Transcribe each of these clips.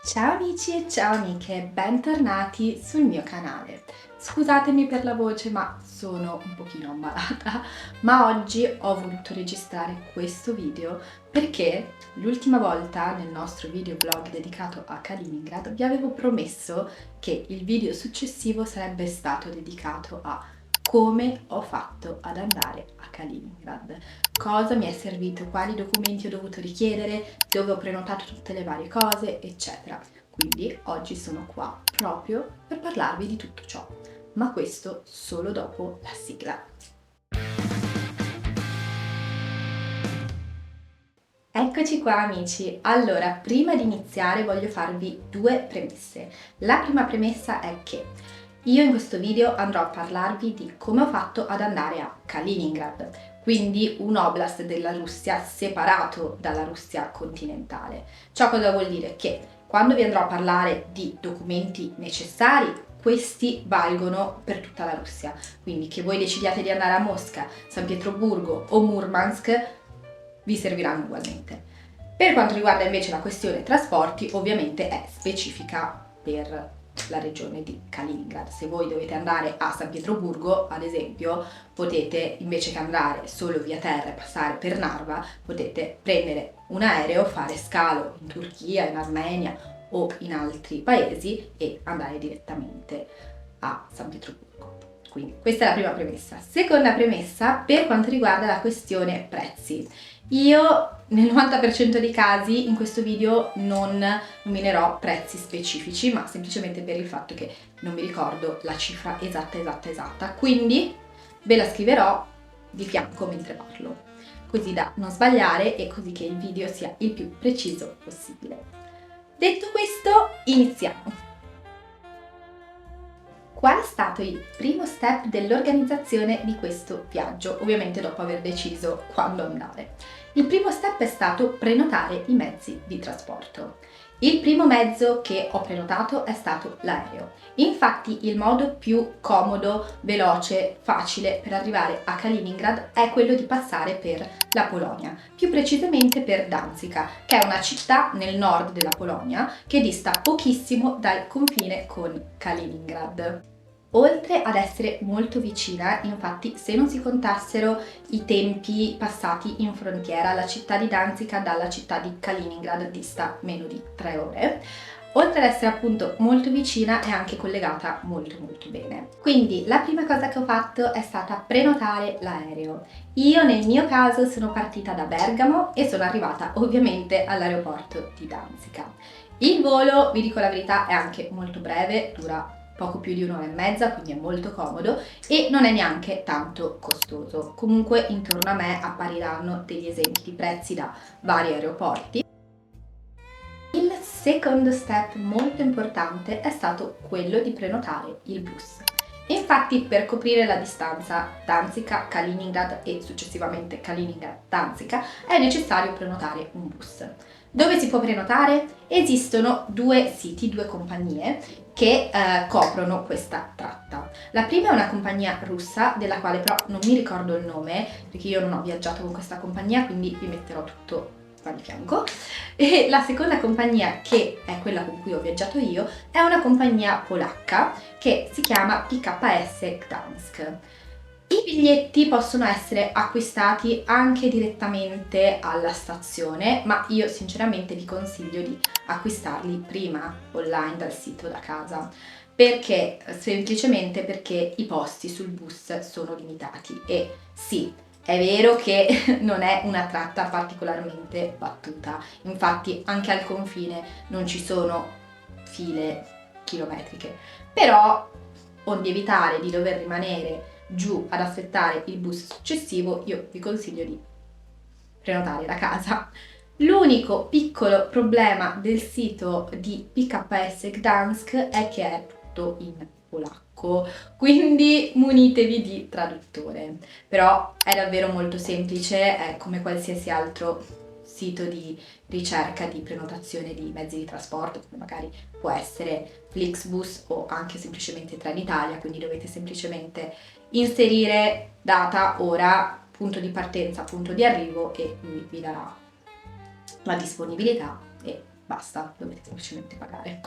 Ciao amici e ciao amiche, bentornati sul mio canale. Scusatemi per la voce, ma sono un pochino ammalata, ma oggi ho voluto registrare questo video perché l'ultima volta nel nostro video vlog dedicato a Kaliningrad vi avevo promesso che il video successivo sarebbe stato dedicato a come ho fatto ad andare a Kaliningrad, cosa mi è servito, quali documenti ho dovuto richiedere, dove ho prenotato tutte le varie cose, eccetera. Quindi oggi sono qua proprio per parlarvi di tutto ciò, ma questo solo dopo la sigla. Eccoci qua amici, allora prima di iniziare voglio farvi due premesse. La prima premessa è che io in questo video andrò a parlarvi di come ho fatto ad andare a Kaliningrad, quindi un oblast della Russia separato dalla Russia continentale. Ciò cosa vuol dire? Che quando vi andrò a parlare di documenti necessari, questi valgono per tutta la Russia, quindi che voi decidiate di andare a Mosca, San Pietroburgo o Murmansk, vi serviranno ugualmente. Per quanto riguarda invece la questione trasporti, ovviamente è specifica per la regione di Kaliningrad. Se voi dovete andare a San Pietroburgo, ad esempio, potete, invece che andare solo via terra e passare per Narva, potete prendere un aereo, fare scalo in Turchia, in Armenia o in altri paesi e andare direttamente a San Pietroburgo. Quindi questa è la prima premessa. Seconda premessa, per quanto riguarda la questione prezzi. Io nel 90% dei casi in questo video non nominerò prezzi specifici, ma semplicemente per il fatto che non mi ricordo la cifra esatta, quindi ve la scriverò di fianco mentre parlo, così da non sbagliare e così che il video sia il più preciso possibile. Detto questo, iniziamo! Qual è stato il primo step dell'organizzazione di questo viaggio, ovviamente dopo aver deciso quando andare? Il primo step è stato prenotare i mezzi di trasporto. Il primo mezzo che ho prenotato è stato l'aereo. Infatti il modo più comodo, veloce, facile per arrivare a Kaliningrad è quello di passare per la Polonia, più precisamente per Danzica, che è una città nel nord della Polonia che dista pochissimo dal confine con Kaliningrad. Oltre ad essere molto vicina, infatti, se non si contassero i tempi passati in frontiera, la città di Danzica dalla città di Kaliningrad dista meno di 3 ore. Oltre ad essere appunto molto vicina, è anche collegata molto bene. Quindi la prima cosa che ho fatto è stata prenotare l'aereo. Io nel mio caso sono partita da Bergamo e sono arrivata ovviamente all'aeroporto di Danzica. Il volo, vi dico la verità, è anche molto breve, dura poco più di un'ora e mezza, quindi è molto comodo e non è neanche tanto costoso. Comunque intorno a me appariranno degli esempi di prezzi da vari aeroporti. Il secondo step molto importante è stato quello di prenotare il bus. Infatti per coprire la distanza Danzica-Kaliningrad e successivamente Kaliningrad-Danzica è necessario prenotare un bus. Dove si può prenotare? Esistono due siti, due compagnie che coprono questa tratta. La prima è una compagnia russa, della quale però non mi ricordo il nome, perché io non ho viaggiato con questa compagnia, quindi vi metterò tutto qua di fianco. E la seconda compagnia, che è quella con cui ho viaggiato io, è una compagnia polacca che si chiama PKS Gdansk. I biglietti possono essere acquistati anche direttamente alla stazione, ma io sinceramente vi consiglio di acquistarli prima online dal sito da casa, perché semplicemente perché i posti sul bus sono limitati e sì, è vero che non è una tratta particolarmente battuta, infatti anche al confine non ci sono file chilometriche, però onde evitare di dover rimanere giù ad aspettare il bus successivo, io vi consiglio di prenotare da casa. L'unico piccolo problema del sito di PKS Gdansk è che è tutto in polacco, quindi munitevi di traduttore. Però è davvero molto semplice, è come qualsiasi altro sito di ricerca di prenotazione di mezzi di trasporto, come magari può essere Flixbus o anche semplicemente Trenitalia, quindi dovete semplicemente inserire data, ora, punto di partenza, punto di arrivo e lui vi darà la disponibilità e basta, dovete semplicemente pagare.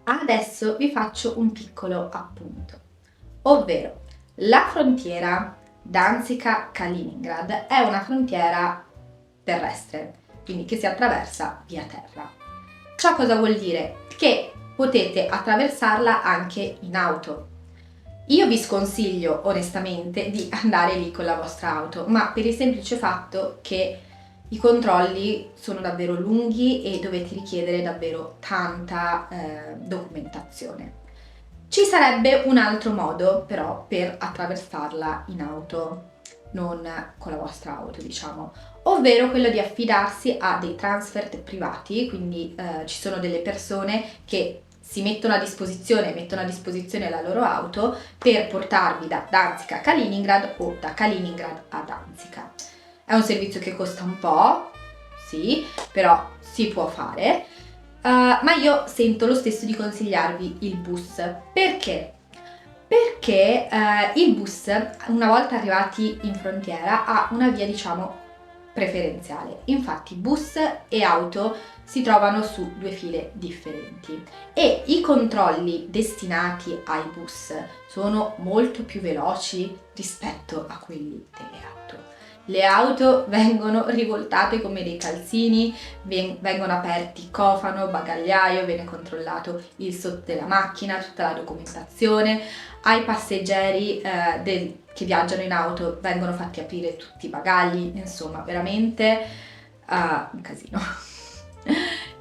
Adesso vi faccio un piccolo appunto, ovvero la frontiera Danzica-Kaliningrad è una frontiera terrestre, quindi che si attraversa via terra. Ciò cosa vuol dire? Che potete attraversarla anche in auto. Io vi sconsiglio onestamente di andare lì con la vostra auto, ma per il semplice fatto che i controlli sono davvero lunghi e dovete richiedere davvero tanta documentazione. Ci sarebbe un altro modo però per attraversarla in auto, non con la vostra auto, diciamo, ovvero quello di affidarsi a dei transfer privati, quindi ci sono delle persone che si mettono a disposizione la loro auto per portarvi da Danzica a Kaliningrad o da Kaliningrad a Danzica. È un servizio che costa un po', sì, però si può fare, ma io sento lo stesso di consigliarvi il bus. Perché? Perché il bus, una volta arrivati in frontiera, ha una via, diciamo, preferenziale. Infatti bus e auto si trovano su due file differenti e i controlli destinati ai bus sono molto più veloci rispetto a quelli delle auto. Le auto vengono rivoltate come dei calzini, vengono aperti cofano, bagagliaio, viene controllato il sotto della macchina, tutta la documentazione. Ai passeggeri che viaggiano in auto vengono fatti aprire tutti i bagagli, insomma veramente un casino.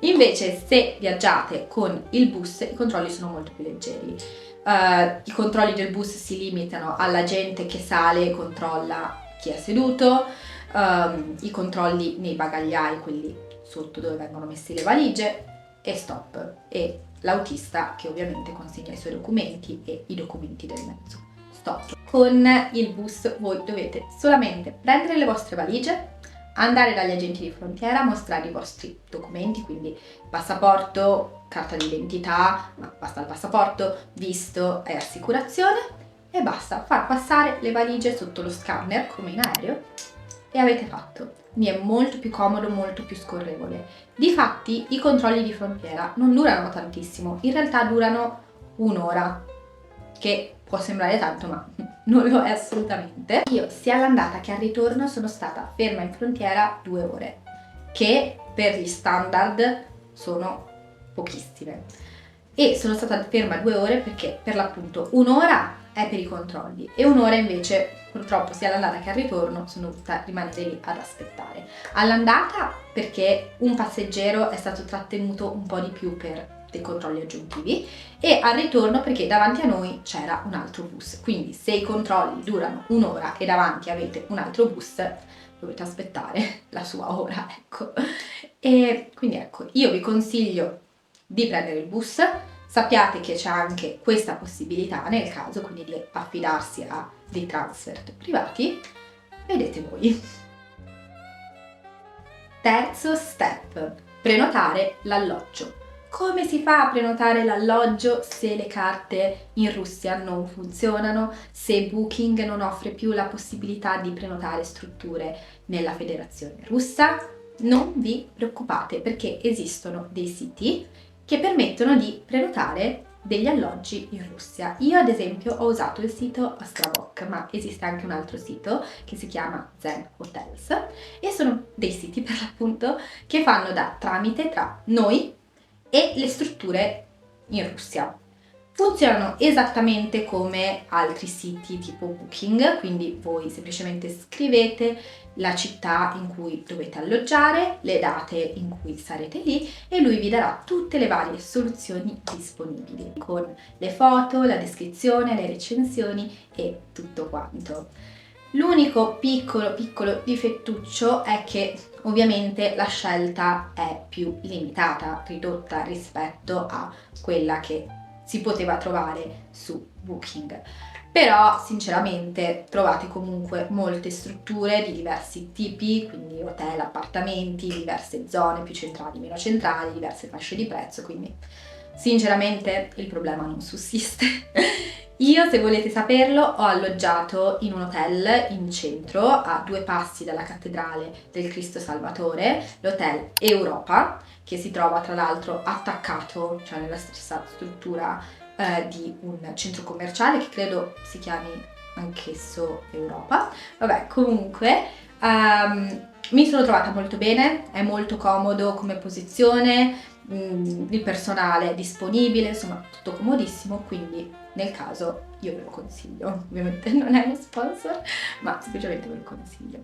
Invece se viaggiate con il bus i controlli sono molto più leggeri. I controlli del bus si limitano alla gente che sale e controlla chi è seduto, i controlli nei bagagliai, quelli sotto dove vengono messe le valigie, e stop. E l'autista che ovviamente consegna i suoi documenti e i documenti del mezzo. Stop. Con il bus voi dovete solamente prendere le vostre valigie, andare dagli agenti di frontiera, mostrare i vostri documenti, quindi passaporto, carta d'identità, ma basta il passaporto, visto e assicurazione, e basta, far passare le valigie sotto lo scanner come in aereo e avete fatto. Mi è molto più comodo, molto più scorrevole. Difatti i controlli di frontiera non durano tantissimo, in realtà durano un'ora, che può sembrare tanto ma non lo è assolutamente. Io sia all'andata che al ritorno sono stata ferma in frontiera 2 ore, che per gli standard sono pochissime. E sono stata ferma 2 ore perché per l'appunto un'ora è per i controlli e un'ora invece purtroppo sia all'andata che al ritorno sono dovuta rimanere lì ad aspettare. All'andata perché un passeggero è stato trattenuto un po' di più per dei controlli aggiuntivi e al ritorno perché davanti a noi c'era un altro bus, quindi se i controlli durano un'ora e davanti avete un altro bus dovete aspettare la sua ora, ecco. E quindi ecco, io vi consiglio di prendere il bus. Sappiate che c'è anche questa possibilità nel caso, quindi di affidarsi a dei transfer privati. Vedete voi. Terzo step, prenotare l'alloggio. Come si fa a prenotare l'alloggio se le carte in Russia non funzionano, se Booking non offre più la possibilità di prenotare strutture nella Federazione Russa? Non vi preoccupate perché esistono dei siti che permettono di prenotare degli alloggi in Russia. Io ad esempio ho usato il sito Ostravok, ma esiste anche un altro sito che si chiama Zen Hotels e sono dei siti per l'appunto che fanno da tramite tra noi e le strutture in Russia. Funzionano esattamente come altri siti tipo Booking, quindi voi semplicemente scrivete la città in cui dovete alloggiare, le date in cui sarete lì e lui vi darà tutte le varie soluzioni disponibili con le foto, la descrizione, le recensioni e tutto quanto. L'unico piccolo difettuccio è che ovviamente la scelta è più limitata, ridotta rispetto a quella che si poteva trovare su Booking. Però sinceramente trovate comunque molte strutture di diversi tipi, quindi hotel, appartamenti, diverse zone più centrali, meno centrali, diverse fasce di prezzo, quindi Sinceramente il problema non sussiste. Io, se volete saperlo, ho alloggiato in un hotel in centro, a 2 passi dalla cattedrale del Cristo Salvatore, l'hotel Europa, che si trova tra l'altro attaccato, cioè nella stessa struttura di un centro commerciale che credo si chiami anch'esso Europa. Vabbè, comunque mi sono trovata molto bene, è molto comodo come posizione, il personale è disponibile, insomma tutto comodissimo, quindi nel caso io ve lo consiglio. Ovviamente non è uno sponsor, ma semplicemente ve lo consiglio.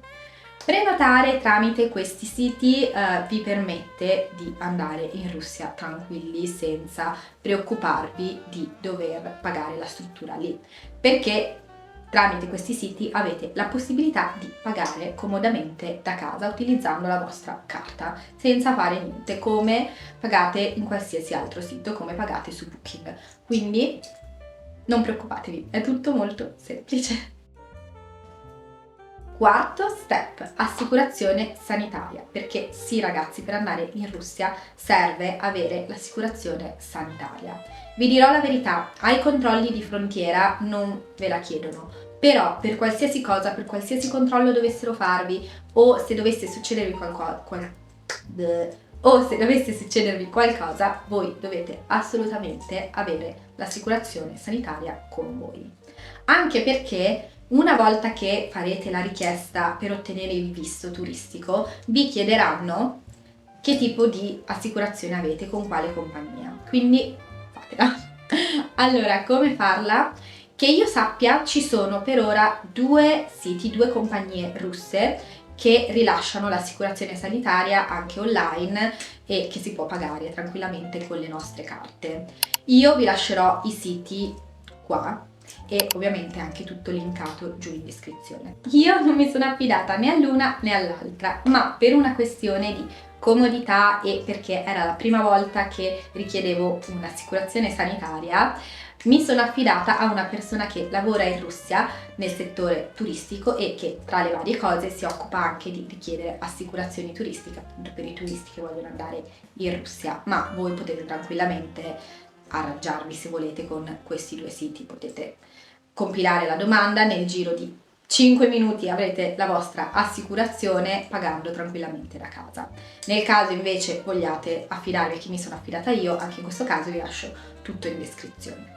Prenotare tramite questi siti vi permette di andare in Russia tranquilli, senza preoccuparvi di dover pagare la struttura lì, perché tramite questi siti avete la possibilità di pagare comodamente da casa utilizzando la vostra carta, senza fare niente, come pagate in qualsiasi altro sito, come pagate su Booking. Quindi non preoccupatevi, è tutto molto semplice. Quarto step, assicurazione sanitaria, perché sì ragazzi, per andare in Russia serve avere l'assicurazione sanitaria. Vi dirò la verità, ai controlli di frontiera non ve la chiedono, però per qualsiasi cosa, per qualsiasi controllo dovessero farvi, o se dovesse succedervi qualcosa, voi dovete assolutamente avere l'assicurazione sanitaria con voi. Anche perché una volta che farete la richiesta per ottenere il visto turistico, vi chiederanno che tipo di assicurazione avete, con quale compagnia. Quindi fatela. Allora, come farla? Che io sappia, ci sono per ora 2 siti, 2 compagnie russe che rilasciano l'assicurazione sanitaria anche online e che si può pagare tranquillamente con le nostre carte. Io vi lascerò i siti qua e ovviamente anche tutto linkato giù in descrizione. Io non mi sono affidata né all'una né all'altra, ma per una questione di comodità e perché era la prima volta che richiedevo un'assicurazione sanitaria, mi sono affidata a una persona che lavora in Russia nel settore turistico e che tra le varie cose si occupa anche di richiedere assicurazioni turistiche appunto per i turisti che vogliono andare in Russia, ma voi potete tranquillamente arrangiarvi se volete con questi 2 siti, potete compilare la domanda, nel giro di 5 minuti avrete la vostra assicurazione pagando tranquillamente da casa. Nel caso invece vogliate affidarvi a chi mi sono affidata io, anche in questo caso vi lascio tutto in descrizione.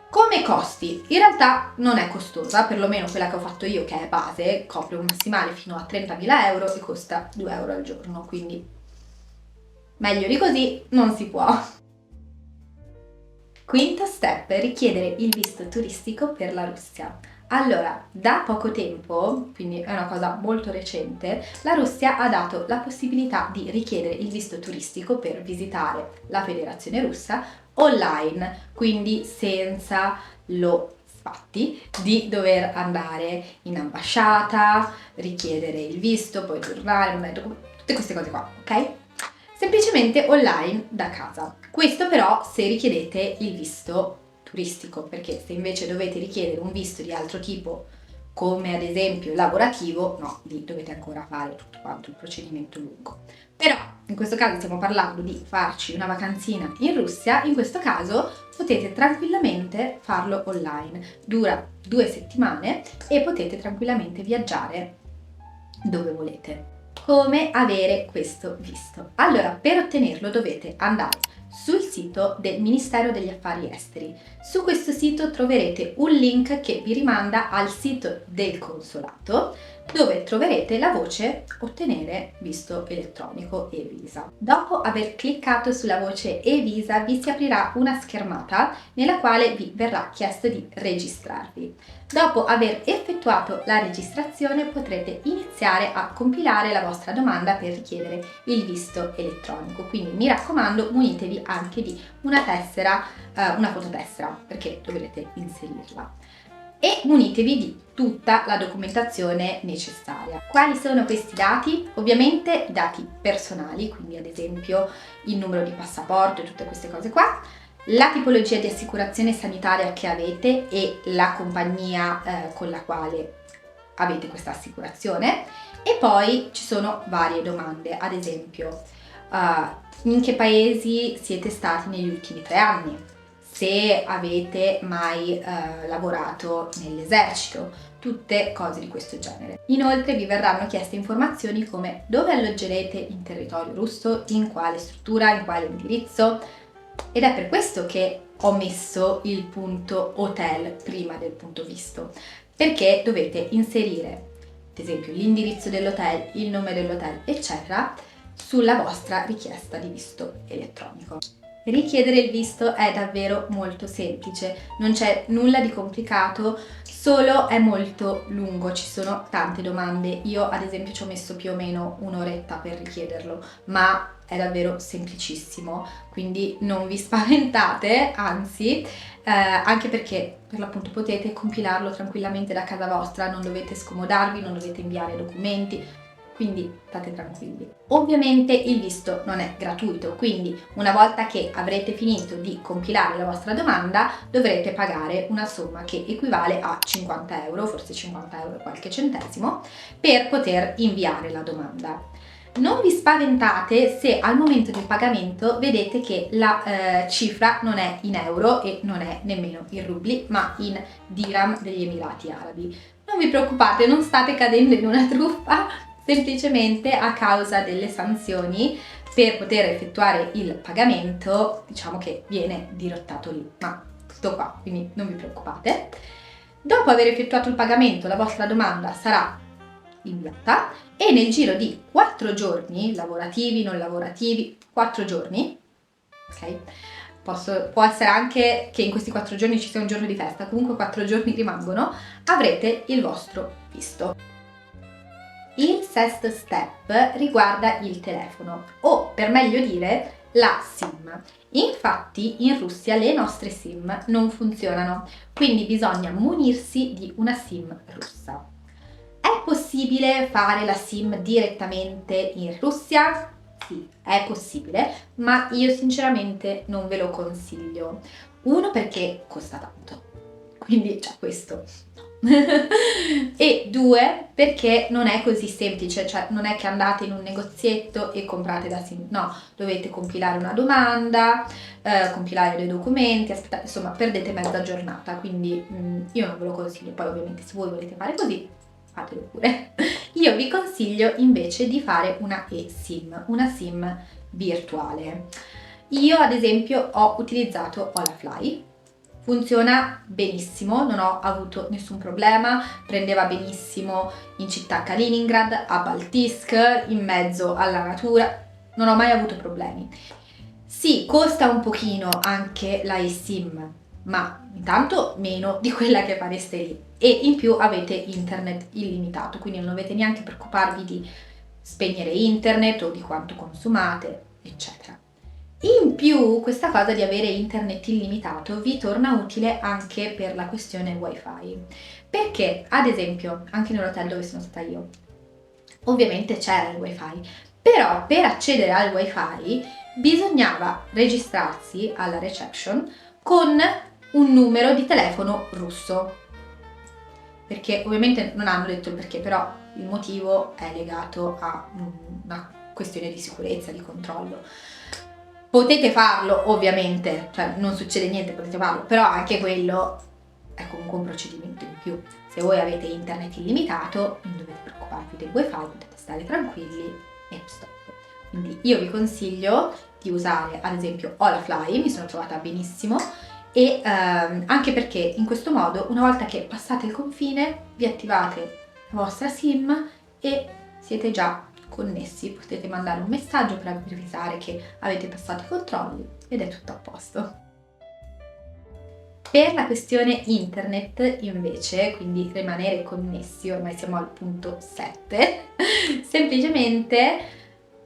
Come costi? In realtà non è costosa, perlomeno quella che ho fatto io, che è base, copre un massimale fino a 30.000 euro e costa 2 euro al giorno, quindi meglio di così non si può. Quinto step, richiedere il visto turistico per la Russia. Allora, da poco tempo, quindi è una cosa molto recente, la Russia ha dato la possibilità di richiedere il visto turistico per visitare la Federazione Russa online, quindi senza lo fatti di dover andare in ambasciata, richiedere il visto, poi tornare, mandare documenti, tutte queste cose qua, ok? Semplicemente online da casa. Questo però se richiedete il visto turistico, perché se invece dovete richiedere un visto di altro tipo, come ad esempio lavorativo, no, lì dovete ancora fare tutto quanto il procedimento lungo. Però in questo caso stiamo parlando di farci una vacanzina in Russia, in questo caso potete tranquillamente farlo online. Dura 2 settimane e potete tranquillamente viaggiare dove volete. Come avere questo visto? Allora, per ottenerlo dovete andare sul sito del Ministero degli Affari Esteri. Su questo sito troverete un link che vi rimanda al sito del consolato, dove troverete la voce ottenere visto elettronico e-visa. Dopo aver cliccato sulla voce e-visa vi si aprirà una schermata nella quale vi verrà chiesto di registrarvi. Dopo aver effettuato la registrazione potrete iniziare a compilare la vostra domanda per richiedere il visto elettronico, quindi mi raccomando munitevi anche di una tessera, una fototessera, perché dovrete inserirla, e munitevi di tutta la documentazione necessaria. Quali sono questi dati? Ovviamente i dati personali, quindi ad esempio il numero di passaporto e tutte queste cose qua, la tipologia di assicurazione sanitaria che avete e la compagnia con la quale avete questa assicurazione, e poi ci sono varie domande, ad esempio in che paesi siete stati negli ultimi 3 anni, se avete mai lavorato nell'esercito, tutte cose di questo genere. Inoltre vi verranno chieste informazioni come dove alloggerete in territorio russo, in quale struttura, in quale indirizzo, ed è per questo che ho messo il punto hotel prima del punto visto, perché dovete inserire, ad esempio, l'indirizzo dell'hotel, il nome dell'hotel, eccetera, sulla vostra richiesta di visto elettronico. Richiedere il visto è davvero molto semplice, non c'è nulla di complicato, solo è molto lungo, ci sono tante domande. Io ad esempio ci ho messo più o meno un'oretta per richiederlo, ma è davvero semplicissimo, quindi non vi spaventate, anzi, anche perché per l'appunto potete compilarlo tranquillamente da casa vostra, non dovete scomodarvi, non dovete inviare documenti, quindi state tranquilli. Ovviamente il visto non è gratuito, quindi una volta che avrete finito di compilare la vostra domanda dovrete pagare una somma che equivale a 50 euro, forse 50 euro e qualche centesimo, per poter inviare la domanda. Non vi spaventate se al momento del pagamento vedete che la cifra non è in euro e non è nemmeno in rubli, ma in dirham degli Emirati Arabi. Non vi preoccupate, non state cadendo in una truffa, semplicemente a causa delle sanzioni per poter effettuare il pagamento, diciamo che viene dirottato lì, ma tutto qua, quindi non vi preoccupate. Dopo aver effettuato il pagamento, la vostra domanda sarà inviata e nel giro di 4 giorni, lavorativi, non lavorativi, 4 giorni, ok? Può essere anche che in questi 4 giorni ci sia un giorno di festa, comunque 4 giorni rimangono, avrete il vostro visto. Il sesto step riguarda il telefono, o per meglio dire la SIM. Infatti in Russia le nostre SIM non funzionano, quindi bisogna munirsi di una SIM russa. È possibile fare la SIM direttamente in Russia? Sì, è possibile, ma io sinceramente non ve lo consiglio. Uno, perché costa tanto, quindi c'è questo. E due, perché non è così semplice, cioè non è che andate in un negozietto e comprate da SIM, no, dovete compilare una domanda, compilare dei documenti, aspettate, insomma perdete mezza giornata, quindi io non ve lo consiglio. Poi ovviamente se voi volete fare così, fatelo pure. Io vi consiglio invece di fare una eSIM, una SIM virtuale. Io ad esempio ho utilizzato Olafly. Funziona benissimo, non ho avuto nessun problema, prendeva benissimo in città Kaliningrad, a Baltisk, in mezzo alla natura, non ho mai avuto problemi. Sì, costa un pochino anche la eSIM, ma intanto meno di quella che fareste lì e in più avete internet illimitato, quindi non dovete neanche preoccuparvi di spegnere internet o di quanto consumate, eccetera. In più, questa cosa di avere internet illimitato vi torna utile anche per la questione wifi, perché ad esempio anche nell'hotel dove sono stata io, ovviamente c'era il wifi, però per accedere al wifi bisognava registrarsi alla reception con un numero di telefono russo, perché ovviamente non hanno detto il perché, però il motivo è legato a una questione di sicurezza, di controllo. Potete farlo ovviamente, cioè non succede niente, potete farlo, però anche quello è comunque un procedimento in più. Se voi avete internet illimitato non dovete preoccuparvi del wifi, potete stare tranquilli e stop. Quindi io vi consiglio di usare ad esempio Olafly, mi sono trovata benissimo e anche perché in questo modo una volta che passate il confine vi attivate la vostra SIM e siete già connessi, potete mandare un messaggio per avvisare che avete passato i controlli ed è tutto a posto. Per la questione internet invece, quindi rimanere connessi, ormai siamo al punto 7, semplicemente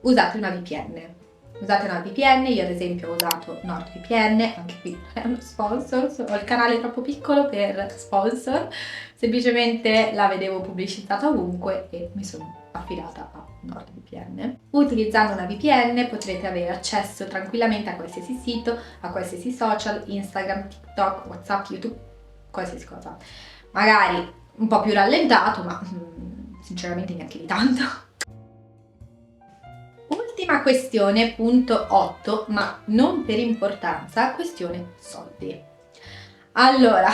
usate una VPN. Usate una VPN, io ad esempio ho usato NordVPN, anche qui non è uno sponsor, ho il canale troppo piccolo per sponsor, semplicemente la vedevo pubblicizzata ovunque e mi sono affidata a NordVPN. Utilizzando una VPN potrete avere accesso tranquillamente a qualsiasi sito, a qualsiasi social, Instagram, TikTok, WhatsApp, YouTube, qualsiasi cosa. Magari un po' più rallentato, ma sinceramente neanche di tanto. Ultima questione, punto 8, ma non per importanza, questione soldi. Allora,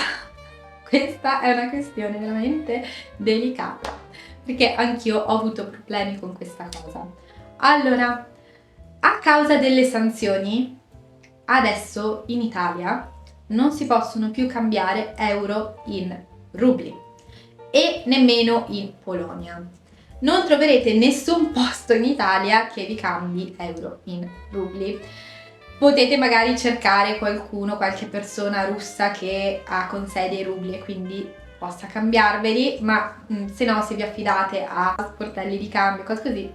questa è una questione veramente delicata, perché anch'io ho avuto problemi con questa cosa. Allora, a causa delle sanzioni, adesso in Italia non si possono più cambiare euro in rubli e nemmeno in Polonia. Non troverete nessun posto in Italia che vi cambi euro in rubli. Potete magari cercare qualcuno, qualche persona russa che ha con sé dei rubli e quindi possa cambiarveli, ma se no, se vi affidate a sportelli di cambio, cose così,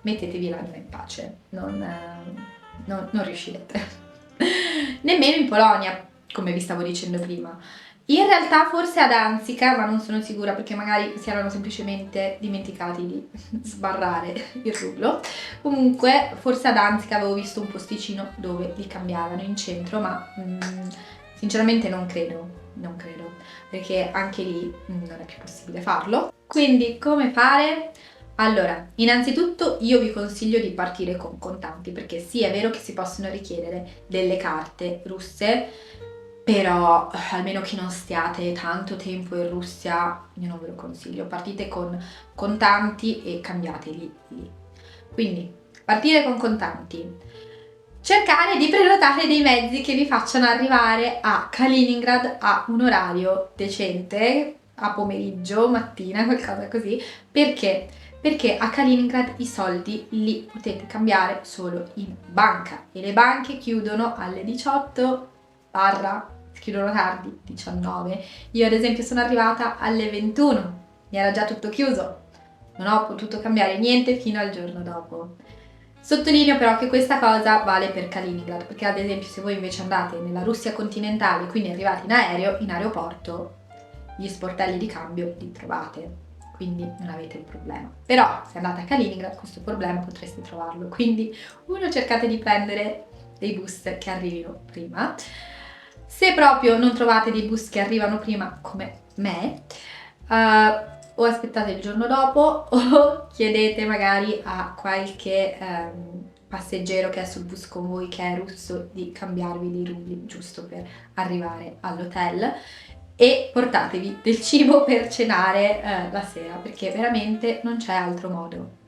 mettetevi l'anima in pace, non riuscirete. Nemmeno in Polonia, come vi stavo dicendo prima. In realtà forse a Danzica, ma non sono sicura perché magari si erano semplicemente dimenticati di sbarrare il rublo. Comunque forse a Danzica avevo visto un posticino dove li cambiavano in centro, ma sinceramente non credo, perché anche lì non è più possibile farlo. Quindi come fare? Allora, innanzitutto io vi consiglio di partire con contanti, perché sì, è vero che si possono richiedere delle carte russe, però almeno che non stiate tanto tempo in Russia, io non ve lo consiglio. Partite con contanti e cambiateli lì. Quindi, partire con contanti. Cercare di prenotare dei mezzi che vi facciano arrivare a Kaliningrad a un orario decente, a pomeriggio, mattina, qualcosa così. Perché? Perché a Kaliningrad i soldi li potete cambiare solo in banca e le banche chiudono alle 18 barra, chiudono tardi, 19. Io ad esempio sono arrivata alle 21, mi era già tutto chiuso, non ho potuto cambiare niente fino al giorno dopo. Sottolineo però che questa cosa vale per Kaliningrad, perché ad esempio se voi invece andate nella Russia continentale, quindi arrivate in aereo, in aeroporto, gli sportelli di cambio li trovate, quindi non avete il problema. Però se andate a Kaliningrad questo problema potreste trovarlo, quindi uno, cercate di prendere dei bus che arrivino prima. Se proprio non trovate dei bus che arrivano prima come me, o aspettate il giorno dopo o chiedete magari a qualche passeggero che è sul bus con voi, che è russo, di cambiarvi dei rubli giusto per arrivare all'hotel, e portatevi del cibo per cenare la sera, perché veramente non c'è altro modo.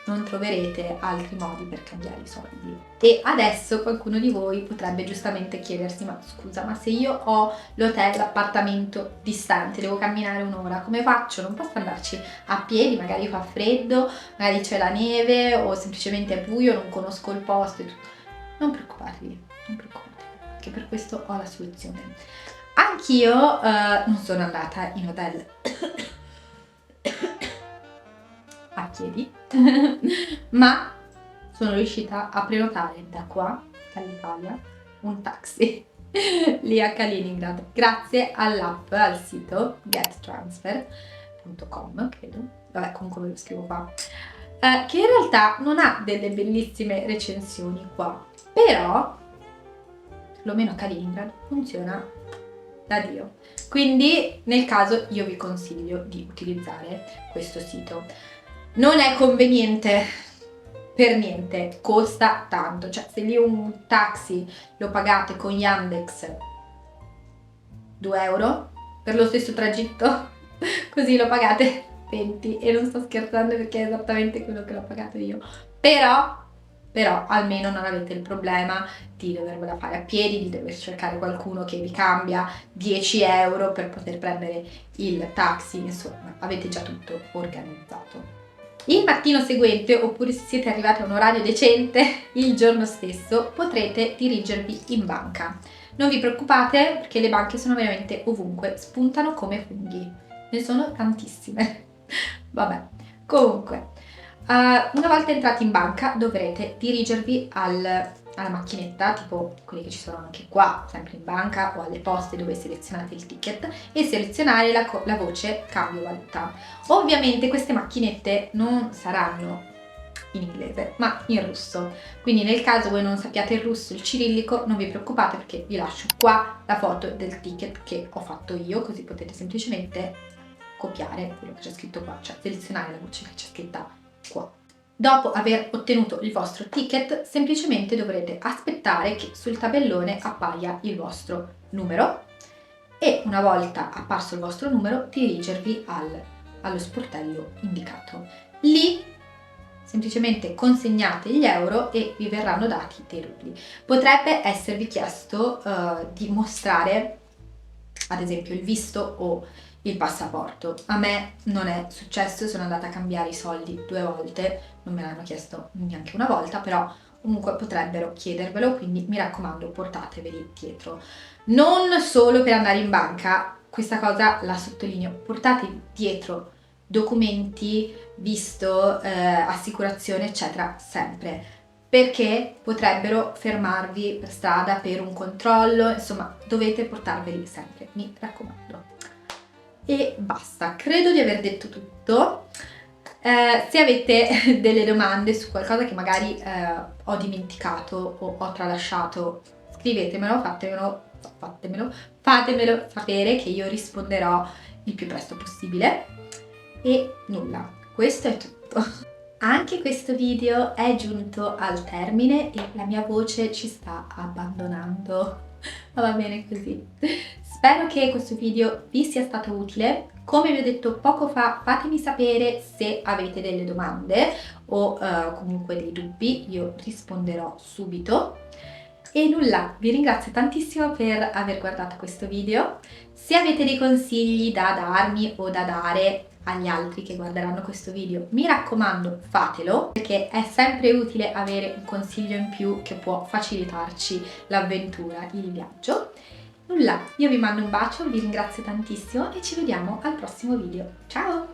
Non troverete altri modi per cambiare i soldi. E adesso qualcuno di voi potrebbe giustamente chiedersi: ma scusa, ma se io ho l'hotel, l'appartamento distante, devo camminare un'ora, come faccio? Non posso andarci a piedi, magari fa freddo, magari c'è la neve o semplicemente è buio, non conosco il posto e tutto. Non preoccupatevi, perché per questo ho la soluzione. Anch'io non sono andata in hotel a piedi, ma sono riuscita a prenotare da qua, dall'Italia, un taxi lì a Kaliningrad, grazie all'app, al sito gettransfer.com, credo, vabbè comunque ve lo scrivo qua, che in realtà non ha delle bellissime recensioni qua, però perlomeno a Kaliningrad funziona da Dio. Quindi nel caso io vi consiglio di utilizzare questo sito. Non è conveniente per niente, costa tanto, cioè se lì un taxi lo pagate con Yandex 2 euro per lo stesso tragitto, così lo pagate 20, e non sto scherzando perché è esattamente quello che l'ho pagato io, però almeno non avete il problema di dovervela fare a piedi, di dover cercare qualcuno che vi cambia 10 euro per poter prendere il taxi, insomma avete già tutto organizzato. Il mattino seguente, oppure se siete arrivati a un orario decente, il giorno stesso potrete dirigervi in banca. Non vi preoccupate perché le banche sono veramente ovunque, spuntano come funghi, ne sono tantissime. Vabbè, comunque, una volta entrati in banca dovrete dirigervi alla macchinetta, tipo quelle che ci sono anche qua, sempre in banca, o alle poste dove selezionate il ticket, e selezionare la voce cambio valuta. Ovviamente queste macchinette non saranno in inglese, ma in russo, quindi nel caso voi non sappiate il russo, il cirillico, non vi preoccupate perché vi lascio qua la foto del ticket che ho fatto io, così potete semplicemente copiare quello che c'è scritto qua, cioè selezionare la voce che c'è scritta qua. Dopo aver ottenuto il vostro ticket, semplicemente dovrete aspettare che sul tabellone appaia il vostro numero e una volta apparso il vostro numero dirigervi allo sportello indicato. Lì semplicemente consegnate gli euro e vi verranno dati dei rubli. Potrebbe esservi chiesto di mostrare ad esempio il visto o il passaporto. A me non è successo, sono andata a cambiare i soldi 2 volte, non me l'hanno chiesto neanche una volta, però comunque potrebbero chiedervelo, quindi mi raccomando portateveli dietro. Non solo per andare in banca, questa cosa la sottolineo, portate dietro documenti, visto, assicurazione, eccetera, sempre, perché potrebbero fermarvi per strada per un controllo, insomma, dovete portarveli sempre, mi raccomando. E basta, credo di aver detto tutto. Se avete delle domande su qualcosa che magari ho dimenticato o ho tralasciato, scrivetemelo, fatemelo sapere che io risponderò il più presto possibile. E nulla, questo è tutto. Anche questo video è giunto al termine e la mia voce ci sta abbandonando, ma va bene così. Spero che questo video vi sia stato utile. Come vi ho detto poco fa, fatemi sapere se avete delle domande o comunque dei dubbi, io risponderò subito. E nulla, vi ringrazio tantissimo per aver guardato questo video. Se avete dei consigli da darmi o da dare agli altri che guarderanno questo video, mi raccomando fatelo, perché è sempre utile avere un consiglio in più che può facilitarci l'avventura, il viaggio. Nulla, io vi mando un bacio, vi ringrazio tantissimo e ci vediamo al prossimo video. Ciao!